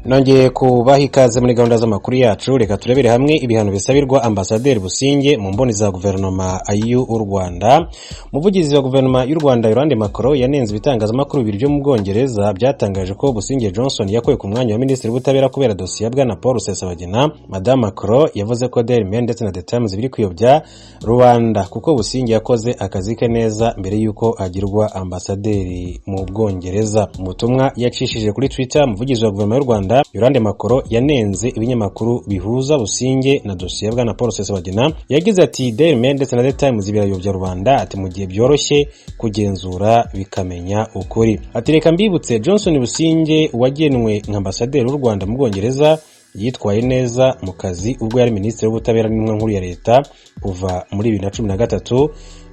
Nongeye kubaha ikaze muri gahunda z'amakuru yacu. Reka turebere hamwe ibihano bisabirwa Ambasaderi Busingye mu mboni za guverinoma y'u Rwanda. Umuvugizi wa guverinoma y'u Rwanda Yolande Macron yanenze ibitangazamakuru bibiri byo mu Bwongereza byatangaje ko Busingye Johnson yakuwe ku mwanya wa minisitiri w'ubutabera kubera dosiye ya bwana Paul Rusesabagina. Madame Macron yavuze ko Daily Mail ndetse na The Times biri kuyobya rubanda kuko Busingye yakoze akazi ke neza mbere yuko agirwa ambasaderi mu Bwongereza. Umutumwa yacishije kuri Twitter, umuvugizi wa guverinoma y'u Rwanda Yolande Macron yanenze ibinyamakuru bihuza Busingye na dosiye ya bwana Paul Rusesabagina. Yagize ati Daily Mail ndetse na The Times birayobya rubanda, ati mu gihe byoroshye kugenzura bikamenya ukuri. Ati reka mbibutse, Johnson Busingye wagenwe nk'ambasaderi w'u Rwanda mu Bwongereza yitwaye neza mu kazi ubwo yari minisitiri w'ubutabera n'intumwa nkuru ya leta kuva muri 2013.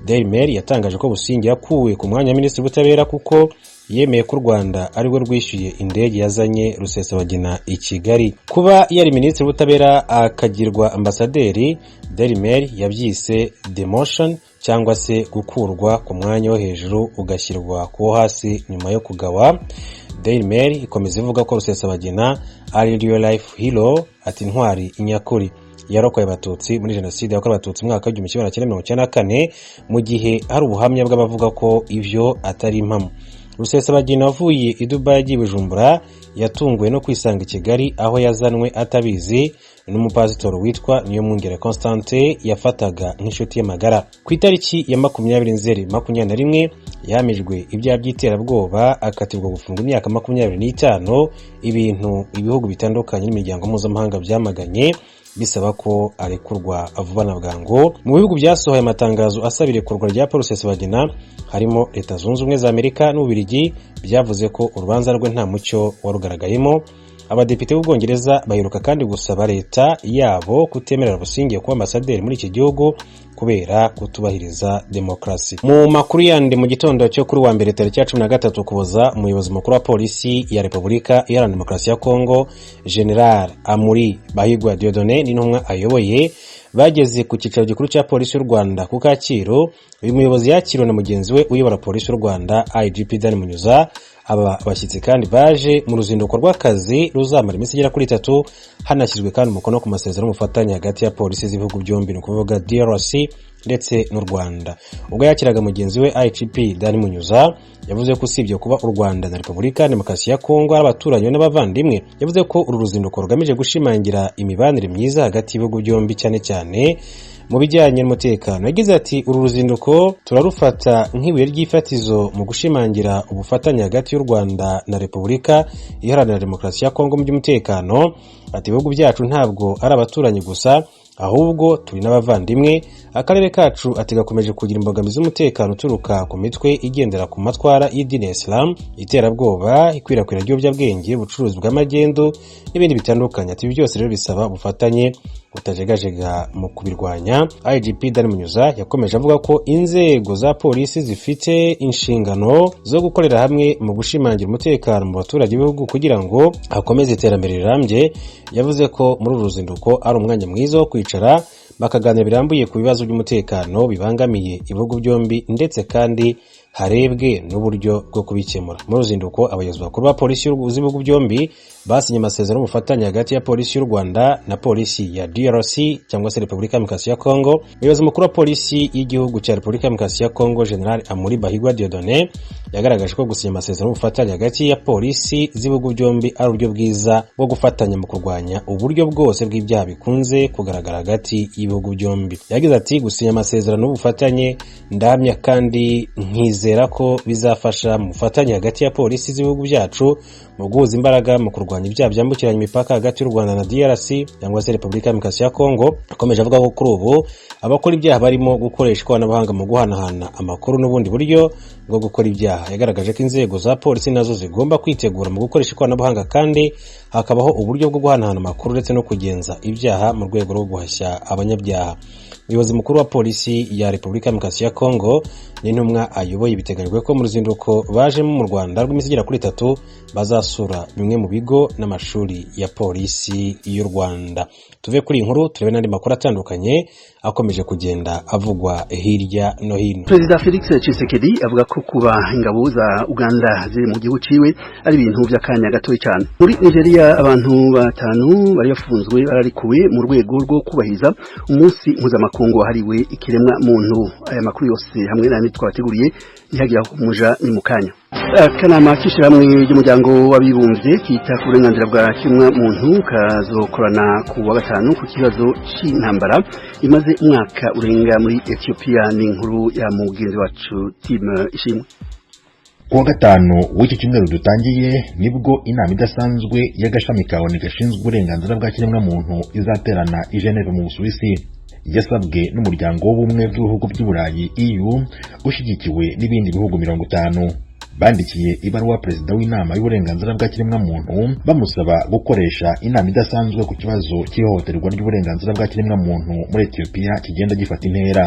Daily Mail yatangaje ko Busingye yakuwe ku mwanya wa minisitiri w'ubutabera kuko yemeye ko u Rwanda ari we rwishyuye indege yazanye Rusesabagina i Kigali. Kuba yari minisitiri w'ubutabera akagirwa ambasaderi, Daily Mail yabyise demotion cyangwa se gukurwa ku mwanya wo hejuru ugashyirwa ku hasi nyuma yo kugawa. Daily Mail ikomeza ivuga ko Rusesabagina ari real life hero, ati intwari inyakuri yarokoye abatutsi muri jenoside yakorewe abatutsi mu mwaka wa 1994 mu gihe hari ubuhamya bw'abavuga ko ivyo atari impamo. Rusesabagina wavuye i Dubai yagiye Bujumbura yatunguwe no kwisanga i Kigali aho yazanwe atabizi n'umupasitori witwa Niyomwungere Constante yafataga nk'inshuti y'amagara. Ku itariki ya 20 Nzeri 2021 yahamijwe ibyaha by'iterabwoba akatirwa gufunga imyaka 25, ibintu ibihugu bitandukanye n'imiryango mpuzamahanga byamaganye bisaba ko arekurwa vuba na bwangu. Mu bihugu byasohoye amatangazo asaba irekurwa rya Paul Rusesabagina harimo Leta Zunze Ubumwe za Amerika n'Ububiligi, byavuze ko urubanza rwe nta mucyo warugaragayemo. Abadepite b'Ubwongereza baheruka kandi gusaba leta yabo kutemerera Busingye kuba ambasaderi muri iki gihugu kubera kutubahiriza demokrasi. Mu makuru yandi mu gitondo cyo kuri wa mbere tariki ya 13 Ukuboza, umuyobozi mukuru wa polisi ya Repubulika Iharanira Demokarasi ya Kongo General Amuri Bahigwa Dieudonné n'intumwa ayoboye bageze ku cyicaro gikuru cya polisi y'u Rwanda ku Kacyiru. Uyu muyobozi yakiriwe na mugenzi we uyobora polisi y'u Rwanda IGP Dan Munyuza. Aba bashyitsi kandi baje mu ruzinduko rw'akazi ruzamara iminsi igera kuri 3, hanashyizwe kandi umukono ku masezerano y'ubufatanye hagati ya polisi z'ibihugu byombi, ni ukuvuga DRC ndetse n'u Rwanda. Ubwo yakiraga mugenzi we IGP Dan Munyuza yavuze ko usibye kuba u Rwanda na Repubulika Demokarasi ya Kongo ari abaturanyi n'abavandimwe, yavuze ko uru ruzinduko rugamije gushimangira imibanire myiza hagati y'ibihugu byombi cyane cyane mu bijyanye n'umutekano. Yagize ati uru ruzinduko turarufata nk'ibuye ry'ifatizo mu gushimangira ubufatanye hagati y'u Rwanda na Repubulika Iharanira Demokarasi ya Kongo mu by'umutekano. Ati ibihugu byacu ntabwo ari abaturanyi gusa ahubwo turi n'abavandimwe. Akarere kacu ati gakomeje kugira imbogamizi z'umutekano uturuka ku mitwe igendera ku matwara y'idini ya Islam, iterabwoba, ikwirakwira ry'ibiyobyabwenge, ubucuruzi bw'amagendu n'ibindi bitandukanye. Ati byose rero bisaba ubufatanye utajegajega mu kubirwanya. IGP Dan Munyuza yakomeje avuga ko inzego za polisi zifite inshingano zo gukorera hamwe mu gushimangira umutekano mu baturage b'ibihugu kugira ngo hakomeze iterambere rirambye. Yavuze ko muri uru ruzinduko ari umwanya mwiza wo kwicara bakaganira birambuye ku bibazo by'umutekano bibangamiye ibihugu byombi ndetse kandi harebwe n'uburyo bwo kubikemura. Muri ruzinduko abayobozi bakuru ba polisi z'ibihugu byombi basinye amasezerano y'ubufatanye hagati ya polisi y'u Rwanda na polisi ya DRC cyangwa se Repubulika ya Demokarasi ya Kongo. Umuyobozi mukuru wa polisi y'igihugu cya Repubulika ya Demokarasi ya Kongo General Amuri Bahigwa Dieudonné yagaragaje ko gusinya amasezerano y'ubufatanye hagati ya polisi z'ibihugu byombi ari uburyo bwiza bwo gufatanya mu kurwanya uburyo bwose bw'ibyaha bikunze kugaragara hagati y'ibihugu byombi. Yagize ati gusinya amasezerano y'ubufatanye ndahamya kandi nkizera ko bizafasha mu bufatanye hagati ya polisi z'ibihugu byacu mu guhuza imbaraga mu kurwanya ibyaha byambukiranya imipaka hagati y'u Rwanda na DRC cyangwa se Repubulika ya Demokarasi ya Kongo. Akomeje avuga ko kuri ubu abakora ibyaha barimo gukoresha ikoranabuhanga mu guhanahana amakuru n'ubundi buryo bwo gukora ibyaha. Yagaragaje ko inzego za polisi nazo zigomba kwitegura mu gukoresha ikoranabuhanga kandi hakabaho uburyo bwo guhanahana amakuru ndetse no kugenza ibyaha mu rwego rwo guhashya abanyabyaha. Umuyobozi mukuru wa polisi ya Repubulika ya Demokarasi ya Kongo n'intumwa ayoboye biteganyijwe ko mu ruzinduko bajemo mu Rwanda rw'iminsi igera kuri 3 bazasura bimwe mu bigo n'amashuri ya polisi y'u Rwanda. Tuve kuri inkuru turebe n'andi makuru atandukanye akomeje kugenda avugwa hirya no hino. Perezida Felix Tshisekedi avuga ko ko kuba ingabo za Uganda ziri mu gihugu ciwe ari ibintu by'akanya gato cyane. Muri Nigeria abantu batanu bari bafunzwe bararikuwe mu rwego rwo kubahiriza umunsi mpuzamakungu wahariwe ikiremwa muntu. Aya makuru yose hamwe n'andi twabateguriye ntihagira kumuja ni mukanya. Akanama k'ishyirahamwe ry'umuryango w'abibumbye kita ku burenganzira bwa kiremwa muntu kazokorana ku wa gatanu ku kibazo c'intambara imaze umwaka urenga muri Ethiopia. Ni inkuru ya mugenzi wacu Tim Ishimwe. Kuwa gatanu w'iki cyumweru dutangiye nibwo inama idasanzwe y'agashami ka ONU gashinzwe uburenganzira bwa kiremwa muntu izaterana i Geneva mu Busuwisi, yasabwe n'umuryango w'ubumwe bw'ibihugu by'Uburayi EU ushyigikiwe n'ibindi bihugu 50. Bandikiye ibaruwa perezida w'inama y'uburenganzira bwa kiremwa muntu bamusaba gukoresha inama idasanzwe ku kibazo cy'ihohoterwa ry'uburenganzira bwa kiremwa muntu muri Ethiopia kigenda gifata intera.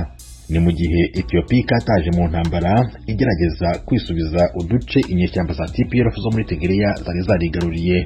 Ni mu gihe Ethiopia ikataje mu ntambara igerageza kwisubiza uduce inyeshyamba za TPLF zo muri Tigray zari zarigaruriye.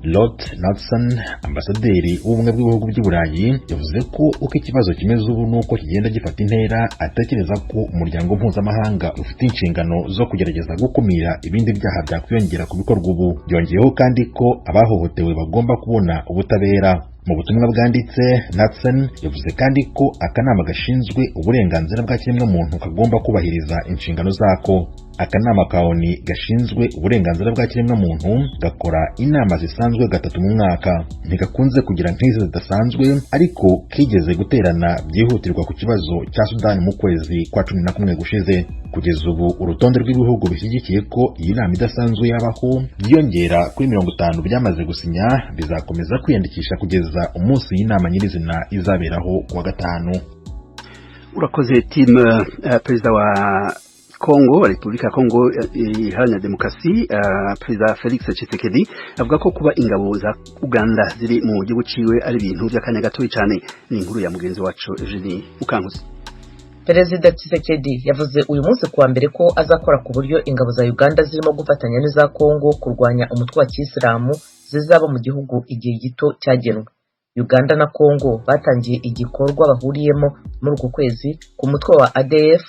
Lot Natson, ambasaderi w'ubumwe bw'ibihugu by'Uburayi, yavuze ko uko ikibazo kimeze ubu nuko kigenda gifata intera, atekereza ko umuryango mpuzamahanga ufite inshingano zo kugerageza gukumira ibindi byaha byakwiyongera ku bikorwa ubu. Yongeyeho kandi ko abahohotewe bagomba kubona ubutabera. Mu butumwa bwanditse, Natson yavuze kandi ko akanama gashinzwe uburenganzira bwa kiremwamuntu kagomba kubahiriza inshingano zako. Akanama ka ONU gashinzwe uburenganzira bwa kiremwamuntu gakora inama zisanzwe 3 mu mwaka. Ntigakunze kugira nk'izi zidasanzwe, ariko kigeze guterana byihutirwa ku kibazo cya Sudan mu kwezi kwa 11 gushize. Kugeza ubu urutonde rw'ibihugu bishyigikiye ko iyi nama idasanzwe yabaho byongera kuri 50 byamaze gusinya, bizakomeza kwiyandikisha kugeza umunsi y'inama nyirizina izaberaho kuwa gatanu. Urakoze Tim. Perezida wa Kongo, Repubulika ya Kongo iharanira demokarasi, Perezida Felix Tshisekedi avuga ko kuba ingabo za Uganda ziri mu gihugu ciwe ari ibintu by'akanya gato cyane. Ni inkuru ya mugenzi wacu Eugenie Mukankusi. Perezida Tshisekedi yavuze uyu munsi kuwa mbere ko azakora ku buryo ingabo za Uganda zirimo gufatanya n'iza Kongo kurwanya umutwe wa Kisilamu zizaba mu gihugu igihe gito cyagenwe. Uganda na Kongo batangiye igikorwa bahuriyemo muri uko kwezi ku mutwe wa ADF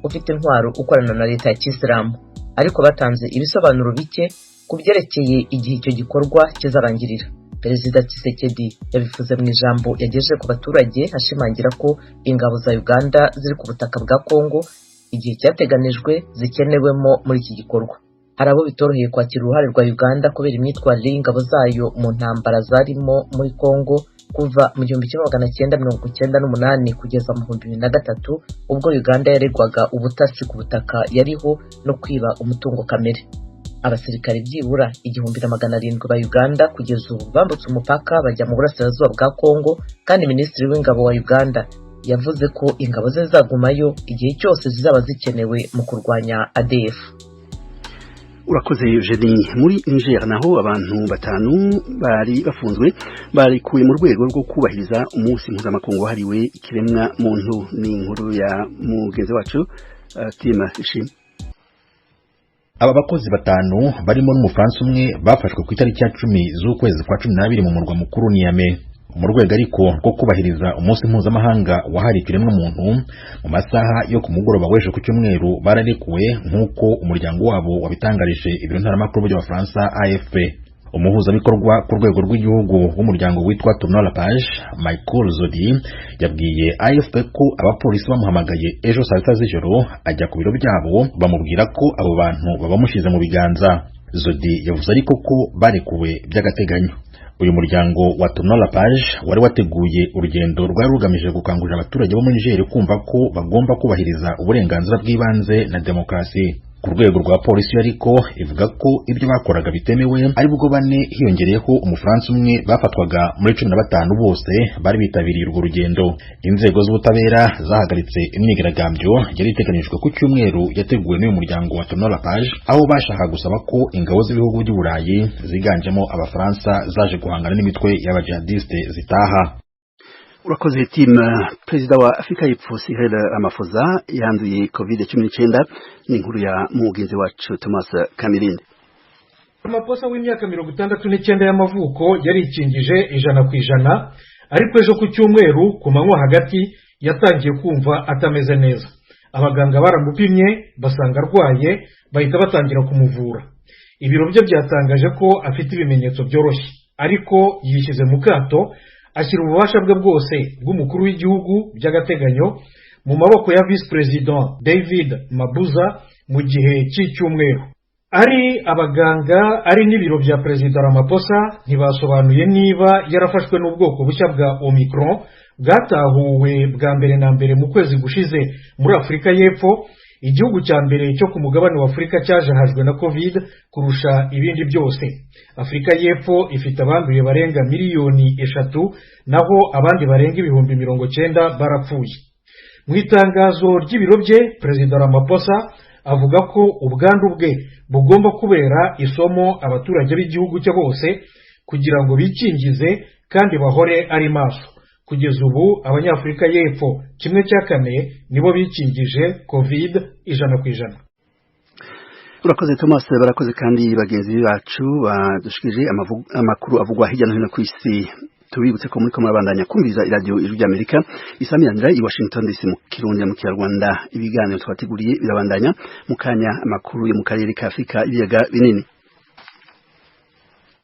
ufite intwaro ukorana na leta ya Kisilamu, ariko batanze ibisobanuro bike ku byerekeye igihe icyo gikorwa kizarangirira. Perezida Tshisekedi yabivuze mu ijambo yagejeje ku baturage ashimangira ko ingabo za Uganda ziri ku butaka bwa Kongo igihe cyateganijwe zikenewemo muri iki gikorwa. Hari abo bitoroheye kwakira uruhare rwa Uganda kubera imyitwarire y'ingabo zayo mu ntambara zarimo muri Kongo kuva mu 1998 kugeza mu 2003, ubwo Uganda yaregwaga ubutasi ku butaka yariho no kwiba umutungo kamere. Abasirikare byibura 1700 ba Uganda kugeza ubu bambutse umupaka bajya mu burasirazuba bwa Kongo, kandi minisitiri w'ingabo wa Uganda yavuze ko ingabo ze zagumayo igihe cyose zizaba zikenewe mu kurwanya ADF. Urakoze Eugenie. Muri Niger naho abantu batanu bari bafunzwe barikuye mu rwego rwo kubahiriza umunsi mpuzamakungu wahariwe ikiremwa muntu. Ni inkuru ya mugenzi wacu Tim Ishimwe. Aba bakozi batanu barimo n'umufaransa umwe bafashwe ku itariki ya 10 z'ukwezi kwa 12 mu murwa mukuru Niamey. Mu rwego ariko rwo kubahiriza umunsi mpuzamahanga wahariwe ikiremwa muntu, mu masaha yo ku mugoroba w'ejo ku cyumweru bararekuwe nk'uko umuryango wabo wabitangarije ibiro ntaramakuru by'Abafaransa AFP. Umuhuzabikorwa ku rwego rw'igihugu w'umuryango witwa Tournon la Page, Michael Zodi, yabwiye AFP ko abapolisi bamuhamagaye ejo saa 7 z'ijoro ajya ku biro byabo bamubwira ko abo bantu babamushyize mu biganza. Zodi yavuze ariko ko barekuwe by'agateganyo. Uyu muryango wa Tournon la Page wari wateguye urugendo rwari rugamije gukangurira abaturage bo muri Niger kumva ko bagomba kubahiriza uburenganzira bw'ibanze na demokarasi. Ku rwego rwa polisi ariko ivuga ko ibyo bakoraga bitemewe, ari bwo bane hiyongereyeho umufaransa umwe bafatwaga muri 15 bose bari bitabiriye urwo rugendo. Inzego z'ubutabera zahagaritse imyigaragambyo yari iteganijwe ku cyumweru yateguwe n'uyu muryango wa Tournon la Page, aho bashaka gusaba ko ingabo z'ibihugu by'Uburayi ziganjemo Abafaransa zaje guhangana n'imitwe y'abajihadiste zitaha. Urakoze Tim. Perezida wa Afrika y'Epfo Cyril Ramaphosa yanduye COVID-19. Ni inkuru ya mugenzi wacu Thomas Kamirindi. Ramaphosa w'imyaka 69 y'amavuko yarikingije 100%, ariko ejo ku cyumweru ku manywa hagati yatangiye kumva atameze neza. abaganga baramupimye basanga arwaye bahita batangira kumuvura. Ibiro bye byatangaje ko afite ibimenyetso byoroshye, ariko yishyize mu kato ashyira ububasha bwe bwose bw'umukuru w'igihugu by'agateganyo mu maboko ya Vice President David Mabuza mu gihe cy'icyumweru. Ari abaganga ari n'ibiro bya Perezida Ramaphosa ntibasobanuye niba yarafashwe n'ubwoko bushya bwa Omicron bwatahuwe bwa mbere na mbere mu kwezi gushize muri Afurika y'Epfo, igihugu cya mbere cyo ku mugabane wa Afurika cyajahajwe na COVID kurusha ibindi byose. Afurika y'Epfo ifite abanduye barenga miliyoni 3, naho abandi barenga 90,000 barapfuye. Mu itangazo ry'ibiro bye, Perezida Ramaphosa avuga ko ubwandu bwe bugomba kubera isomo abaturage b'igihugu cye bose kugira ngo bikingize kandi bahore ari maso. Kugeza ubu abanyafurika y'Epfo 1/4 nibo bikingije COVID 100%. Urakoze Thomas, barakoze kandi bagenzi bacu badushikije amakuru avugwa hirya no hino ku isi. Tubibutse ko muri kumabandanya kumviza iradio Ijwi ry'Amerika isamiranira i Washington DC mu Kirundi mu Kinyarwanda. Ibiganiro twateguriye birabandanya mu kanya amakuru yo mu karere ka Afrika ibiyaga binini.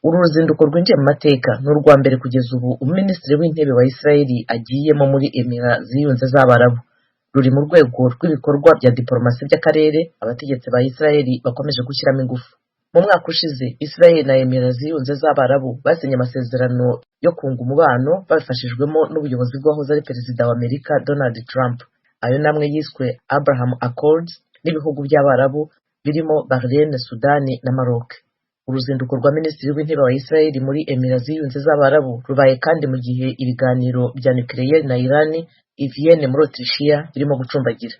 Uru ruzinduko rwinjiye mu mateka n'urwa mbere kugeza ubu umuminisitiri w'intebe wa Israeli agiyemo muri Emirates ziyunze z'Abarabu. Ruri mu rwego rw'ibikorwa bya diplomasi by'akarere abategetsi ba Israeli bakomeje gushyiramo ingufu. Mu mwaka ushize Israeli na Emirates ziyunze z'Abarabu basinye amasezerano yo kunga umubano babifashijwemo n'ubuyobozi bw'ahoze ari perezida wa Amerika Donald Trump. Ayo namwe yiswe Abraham Accords n'ibihugu by'Abarabu birimo Bahrain, Sudani na Maroc. Uruzinduko rwa minisitiri w'intebe wa Israeli muri Emirates ziyunze z'Abarabu rubaye kandi mu gihe ibiganiro bya nucleaire na Iran i Vienne muri Autrichia birimo gucumbagira.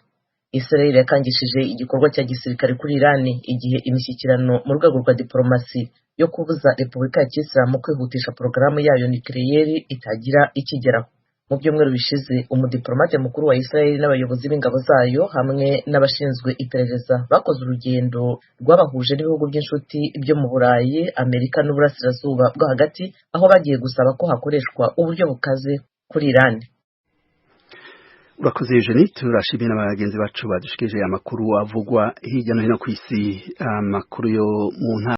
Israeli yakangishije igikorwa cya gisirikare kuri Iran igihe imishyikirano mu rwego rwa diplomasi yo kubuza Repubulika ya Kisilamu kwihutisha porogaramu yayo nucleaire itagira ikigeraho. Mu byumweru bishize umudiplomate mukuru wa Israeli n'abayobozi b'ingabo zayo hamwe n'abashinzwe iperereza bakoze urugendo rwabahuje n'ibihugu by'inshuti byo mu Burayi, Amerika n'Uburasirazuba bwo hagati, aho bagiye gusaba ko hakoreshwa uburyo bukaze kuri Iran. Urakoze Eugenie, turashimye n'abagenzi bacu badushikije amakuru avugwa hirya no hino ku isi, amakuru yo mu